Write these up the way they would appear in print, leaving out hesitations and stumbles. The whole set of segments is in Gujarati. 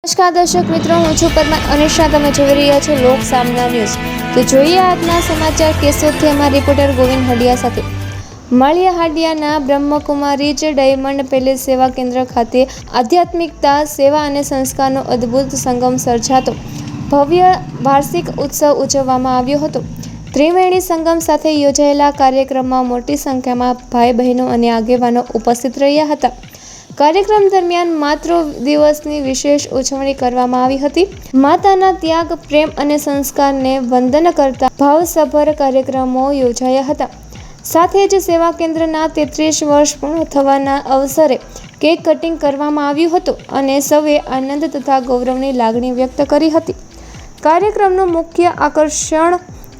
નમસ્કાર દર્શક મિત્રો, હું છું પરમાર અનિશા. તમે જોઈ રહ્યા છો લોક સામના ન્યૂઝ. તો જોઈએ આજના સમાચાર કેશોદથી અમારા રિપોર્ટર ગોવિંદ હડિયા સાથે. માળિયા હાડિયાના બ્રહ્મકુમારીજ ડાયમંડ પેલેસ સેવા કેન્દ્ર ખાતે આધ્યાત્મિકતા, સેવા અને સંસ્કારનો અદ્ભુત સંગમ સર્જાતો ભવ્ય વાર્ષિક ઉત્સવ ઉજવવામાં આવ્યો હતો. ત્રિવેણી સંગમ સાથે યોજાયેલા કાર્યક્રમમાં મોટી સંખ્યામાં ભાઈ બહેનો અને આગેવાનો ઉપસ્થિત રહ્યા હતા. કાર્યક્રમ દરમિયાન માતૃ દિવસની વિશેષ ઉજવણી કરવામાં આવી હતી. માતાના ત્યાગ, પ્રેમ અને સંસ્કારને વંદન કરતા ભાવસભર કાર્યક્રમો યોજાયા હતા. સાથે જ સેવા કેન્દ્રના 33 વર્ષ પૂર્ણ થવાના અવસરે કેક કટિંગ કરવામાં આવ્યું હતું અને સૌએ આનંદ તથા ગૌરવની લાગણી વ્યક્ત કરી હતી. કાર્યક્રમનું મુખ્ય આકર્ષણ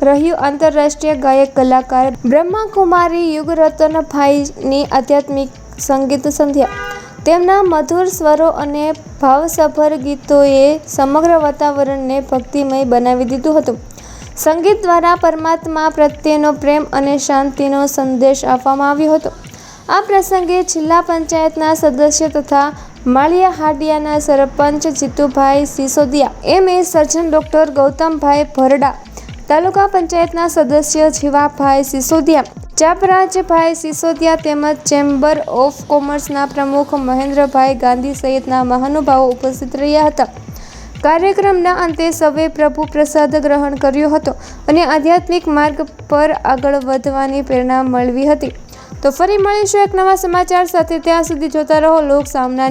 રહ્યું આંતરરાષ્ટ્રીય ગાયક કલાકાર બ્રહ્મકુમારી યુગરતનભાઈની આધ્યાત્મિક સંગીત સંધ્યા. તેમના મધુર સ્વરો અને ભાવસભર ગીતોએ સમગ્ર વાતાવરણને ભક્તિમય બનાવી દીધું હતું. સંગીત દ્વારા પરમાત્મા પ્રત્યેનો પ્રેમ અને શાંતિનો સંદેશ આપવામાં આવ્યો હતો. આ પ્રસંગે જિલ્લા પંચાયતના સદસ્ય તથા માળિયા હાડિયાના સરપંચ Jitubhai Sisodiya, MA surgeon doctor Gautambhai Bharda, તાલુકા પંચાયતના સદસ્ય જીવાભાઈ સિસોદિયા, ચાપરાજભાઈ સિસોદિયા તેમજ ચેમ્બર ઓફ કોમર્સના પ્રમુખ મહેન્દ્રભાઈ ગાંધી સહિતના મહાનુભાવો ઉપસ્થિત રહ્યા હતા. કાર્યક્રમના અંતે સૌએ પ્રભુ પ્રસાદ ગ્રહણ કર્યો હતો અને આધ્યાત્મિક માર્ગ પર આગળ વધવાની પ્રેરણા મળવી હતી. તો ફરી મળીશું એક નવા સમાચાર સાથે. ત્યાં સુધી જોતા રહો લોક સામના ન્યૂઝ.